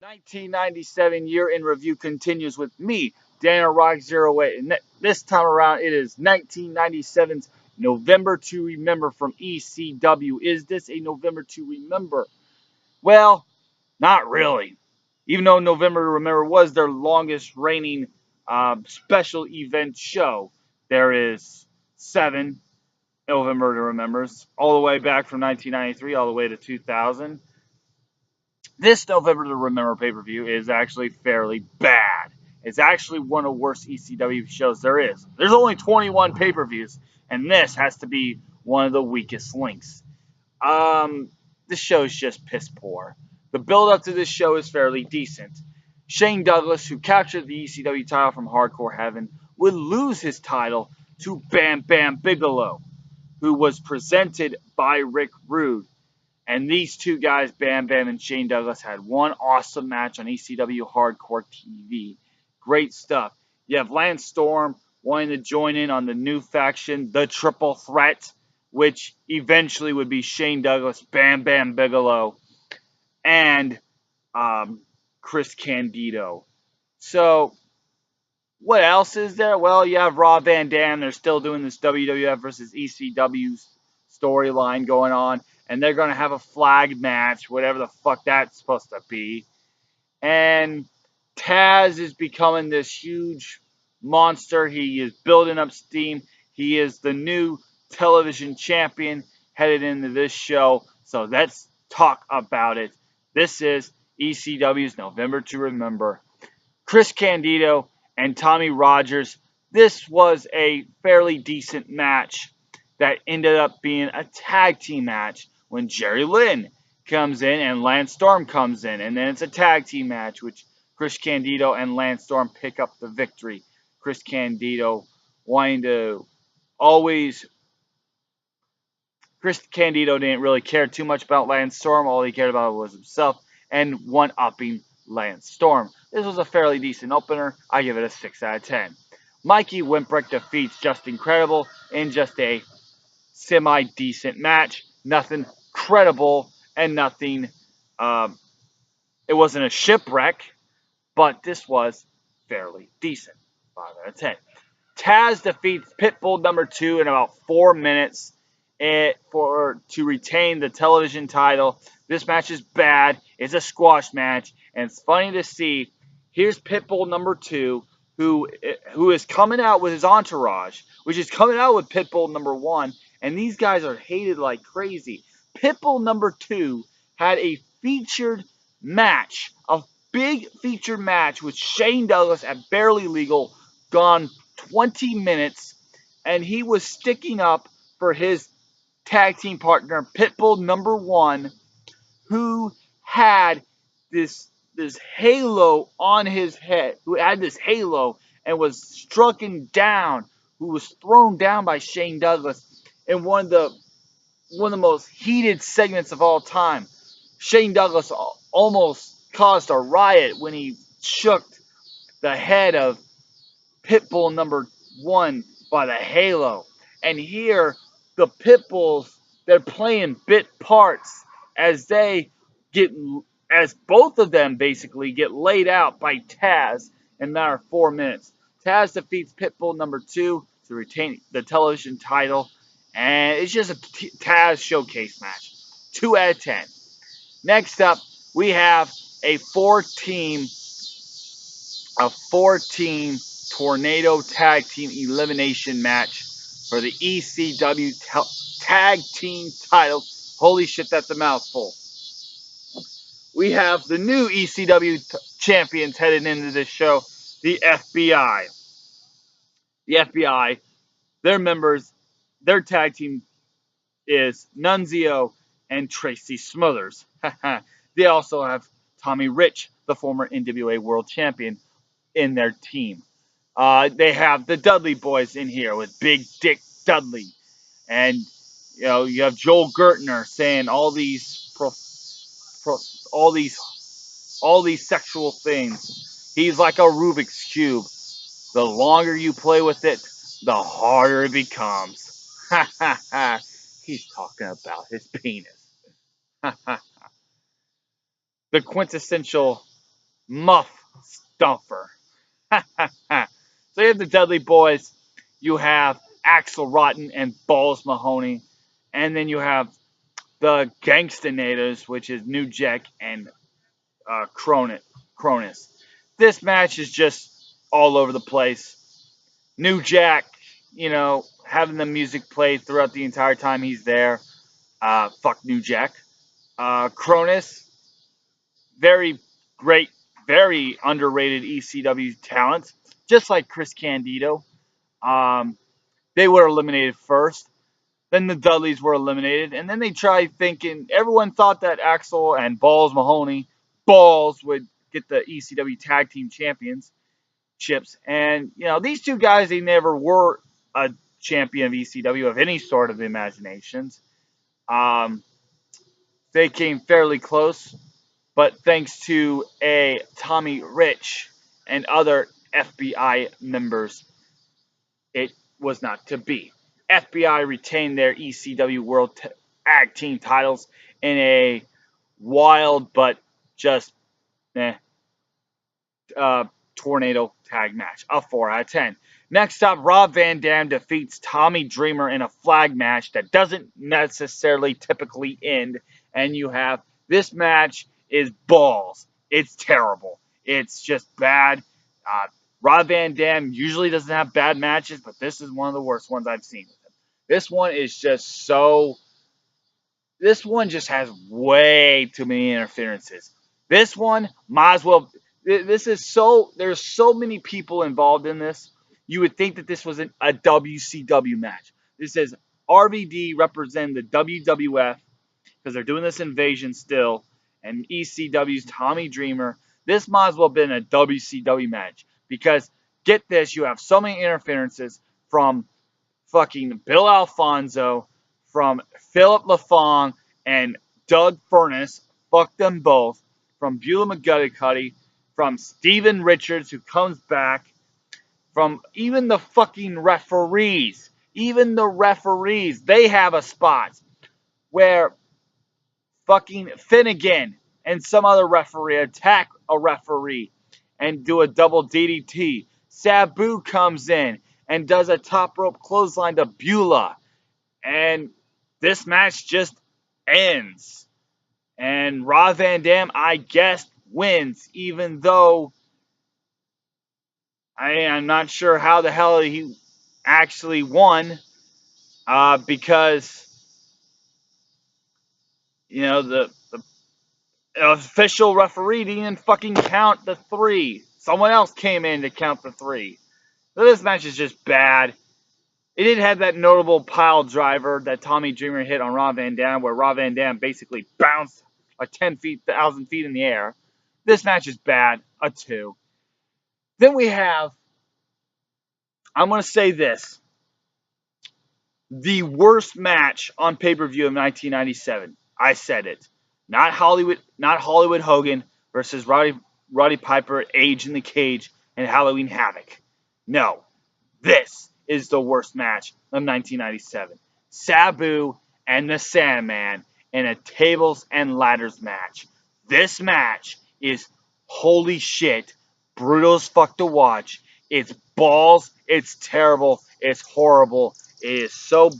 1997 year in review continues with me, Daniel Rock 08, and this time around it is 1997's November to Remember from ECW. Is this a November to Remember? Well, not really. Even though November to Remember was their longest reigning special event show, there is 7 November to Remembers, all the way back from 1993 all the way to 2000. This November to Remember pay-per-view is actually fairly bad. It's actually one of the worst ECW shows there is. There's only 21 pay-per-views, and this has to be one of the weakest links. This show is just piss poor. The build-up to this show is fairly decent. Shane Douglas, who captured the ECW title from Hardcore Heaven, would lose his title to Bam Bam Bigelow, who was presented by Rick Rude. And these two guys, Bam Bam and Shane Douglas, had one awesome match on ECW Hardcore TV. Great stuff. You have Lance Storm wanting to join in on the new faction, the Triple Threat, which eventually would be Shane Douglas, Bam Bam Bigelow, and Chris Candido. So, what else is there? Well, you have Rob Van Dam. They're still doing this WWF versus ECW storyline going on. And they're going to have a flag match, whatever the fuck that's supposed to be. And Taz is becoming this huge monster. He is building up steam. He is the new television champion headed into this show. So let's talk about it. This is ECW's November to Remember. Chris Candido and Tommy Rogers. This was a fairly decent match that ended up being a tag team match when Jerry Lynn comes in and Lance Storm comes in. And then it's a tag team match, which Chris Candido and Lance Storm pick up the victory. Chris Candido wanting to always... Chris Candido didn't really care too much about Lance Storm. All he cared about was himself and one-upping Lance Storm. This was a fairly decent opener. I give it a 6 out of 10. Mikey Whipwreck defeats Justin Credible in just a semi-decent match. Nothing credible and nothing, it wasn't a shipwreck, but this was fairly decent. 5 out of 10. Taz defeats Pitbull number 2 in about 4 minutes to retain the television title. This match is bad. It's a squash match, and it's funny to see. Here's Pitbull number 2, who is coming out with his entourage, which is coming out with Pitbull number 1, and these guys are hated like crazy. Pitbull number 2 had a featured match, a big featured match with Shane Douglas at Barely Legal, gone 20 minutes, and he was sticking up for his tag team partner, Pitbull number 1, who had this halo on his head, who had this halo and was strucken down, who was thrown down by Shane Douglas in one of the most heated segments of all time. Shane Douglas almost caused a riot when he shook the head of Pitbull number 1 by the halo. And here, the Pitbulls, they're playing bit parts as both of them basically get laid out by Taz in a matter of 4 minutes. Taz defeats Pitbull number 2 to retain the television title. And it's just a Taz showcase match. 2 out of 10. Next up, we have a 4-team Tornado Tag Team Elimination match for the ECW Tag Team title. Holy shit, that's a mouthful. We have the new ECW champions headed into this show, the FBI. The FBI, their members, their tag team is Nunzio and Tracy Smothers. They also have Tommy Rich, the former NWA World Champion, in their team. They have the Dudley Boys in here with Big Dick Dudley. And you have Joel Gertner saying all these sexual things. He's like a Rubik's Cube. The longer you play with it, the harder it becomes. Ha ha ha. He's talking about his penis. Ha ha ha. The quintessential muff stuffer. So you have the Dudley Boys, you have Axel Rotten and Balls Mahoney, and then you have the Gangstanators, which is New Jack and Cronus. This match is just all over the place. New Jack, having the music play throughout the entire time he's there. Fuck New Jack. Cronus, very great, very underrated ECW talent, just like Chris Candido. Um, they were eliminated first. Then the Dudleys were eliminated, and then they tried thinking. Everyone thought that Axel and Balls Mahoney, Balls would get the ECW Tag Team Champions chips, and these two guys, they never were a champion of ECW of any sort of imaginations. Um, they came fairly close, but thanks to a Tommy Rich and other FBI members, it was not to be. FBI retained their ECW World Tag Team titles in a wild but just tornado tag match. A 4 out of 10. Next up, Rob Van Dam defeats Tommy Dreamer in a flag match that doesn't necessarily typically end. And you have this match is balls. It's terrible. It's just bad. Rob Van Dam usually doesn't have bad matches, but this is one of the worst ones I've seen with him. This one is just so. This one just has way too many interferences. This one might as well. This is so. There's so many people involved in this. You would think that this was a WCW match. This is RVD representing the WWF because they're doing this invasion still, and ECW's Tommy Dreamer. This might as well have been a WCW match because get this, you have so many interferences from fucking Bill Alfonso, from Philip LaFong and Doug Furnace. Fuck them both. From Beulah McGillicuddy, from Steven Richards, who comes back, from even the fucking referees. Even the referees, they have a spot where fucking Finnegan and some other referee attack a referee and do a double DDT. Sabu comes in and does a top rope clothesline to Beulah. And this match just ends. And Rob Van Dam, I guess, wins, even though I'm not sure how the hell he actually won. Because, the official referee didn't even fucking count the 3. Someone else came in to count the 3. So this match is just bad. It didn't have that notable pile driver that Tommy Dreamer hit on Rob Van Dam, where Rob Van Dam basically bounced like 1,000 feet in the air. This match is bad. A 2. Then we have, I'm going to say this, the worst match on pay-per-view of 1997. I said it. Not Hollywood Hogan versus Roddy Piper, Age in the Cage, and Halloween Havoc. No. This is the worst match of 1997. Sabu and the Sandman in a tables and ladders match. This match is holy shit, brutal as fuck to watch. It's balls, it's terrible, it's horrible, it is so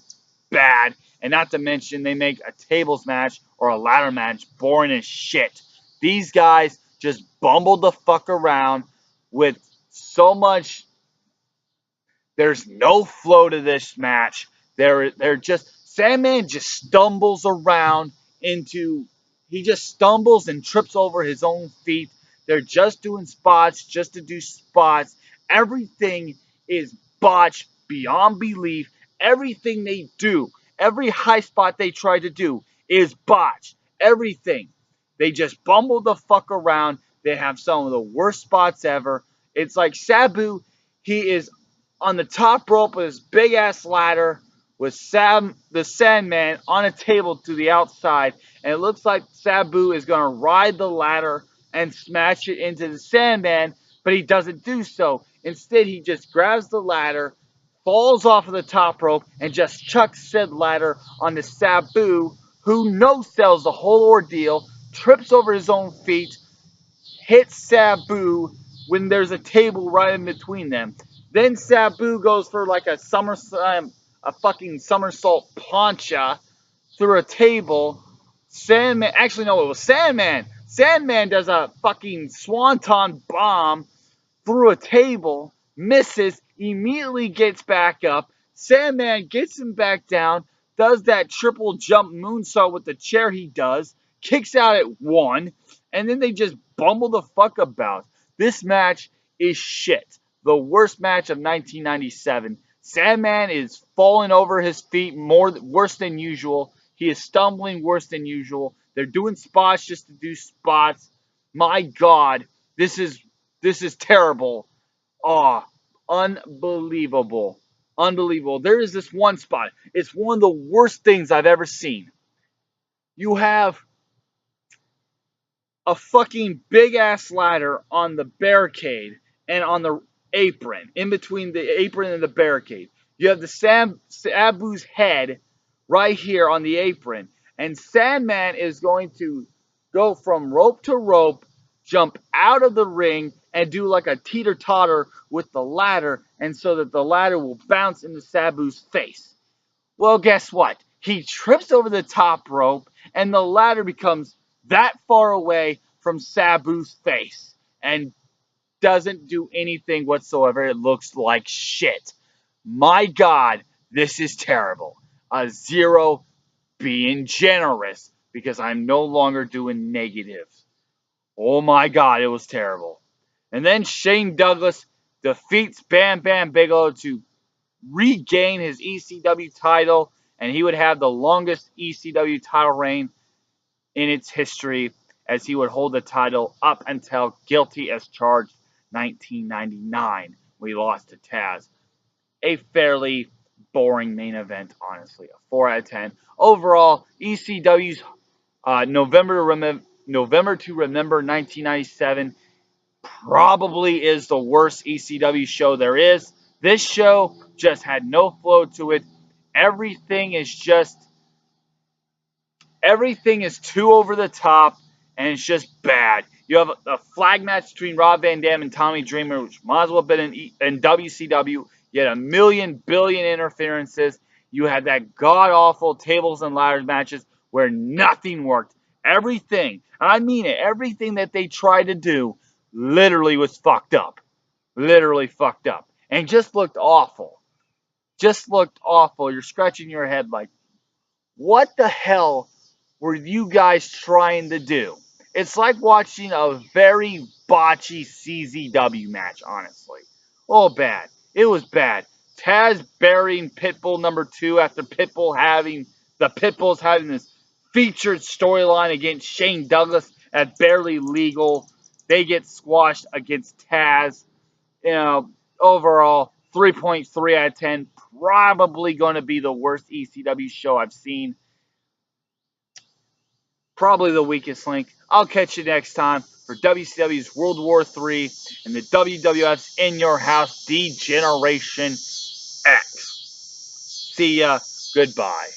bad. And not to mention, they make a tables match or a ladder match boring as shit. These guys just bumbled the fuck around with so much. There's no flow to this match. They're just, Sandman just stumbles around he just stumbles and trips over his own feet. They're just doing spots just to do spots. Everything is botched beyond belief. Everything they do, every high spot they try to do is botched. Everything. They just bumble the fuck around. They have some of the worst spots ever. It's like Sabu, he is on the top rope with his big ass ladder with the Sandman on a table to the outside, and it looks like Sabu is going to ride the ladder and smash it into the Sandman, but he doesn't do so. Instead, he just grabs the ladder, falls off of the top rope, and just chucks said ladder onto Sabu, who no-sells the whole ordeal, trips over his own feet, hits Sabu when there's a table right in between them. Then Sabu goes for like a fucking somersault plancha through a table. Sandman, actually no, it was Sandman. Sandman does a fucking swanton bomb through a table, misses, immediately gets back up. Sandman gets him back down, does that triple jump moonsault with the chair he does, kicks out at 1, and then they just bumble the fuck about. This match is shit. The worst match of 1997. Sandman is falling over his feet worse than usual. He is stumbling worse than usual. They're doing spots just to do spots. My God, this is terrible. Oh, unbelievable. Unbelievable. There is this one spot. It's one of the worst things I've ever seen. You have a fucking big ass ladder on the barricade and on the apron, in between the apron and the barricade. You have the Sabu's head right here on the apron, and Sandman is going to go from rope to rope, jump out of the ring, and do like a teeter-totter with the ladder, and so that the ladder will bounce into Sabu's face. Well, guess what? He trips over the top rope, and the ladder becomes that far away from Sabu's face and doesn't do anything whatsoever. It looks like shit. My God, this is terrible. A 0 being generous because I'm no longer doing negatives. Oh my God, it was terrible. And then Shane Douglas defeats Bam Bam Bigelow to regain his ECW title, and he would have the longest ECW title reign in its history, as he would hold the title up until Guilty as Charged 1999, when he lost to Taz. A fairly boring main event, honestly. A 4 out of 10. Overall, ECW's November to Remember 1997 probably is the worst ECW show there is. This show just had no flow to it. Everything is too over the top, and it's just bad. You have a flag match between Rob Van Dam and Tommy Dreamer, which might as well have been in WCW. You had a million billion interferences. You had that god-awful tables and ladders matches where nothing worked. Everything, and I mean it, everything that they tried to do literally was fucked up. Literally fucked up. And just looked awful. Just looked awful. You're scratching your head like, what the hell were you guys trying to do? It's like watching a very botchy CZW match, honestly. Oh, bad. It was bad. Taz burying Pitbull number 2 after Pitbull's having this featured storyline against Shane Douglas at Barely Legal. They get squashed against Taz. You know, overall, 3.3 out of 10. Probably going to be the worst ECW show I've seen. Probably the weakest link. I'll catch you next time for WCW's World War III and the WWF's In Your House D-Generation X. See ya. Goodbye.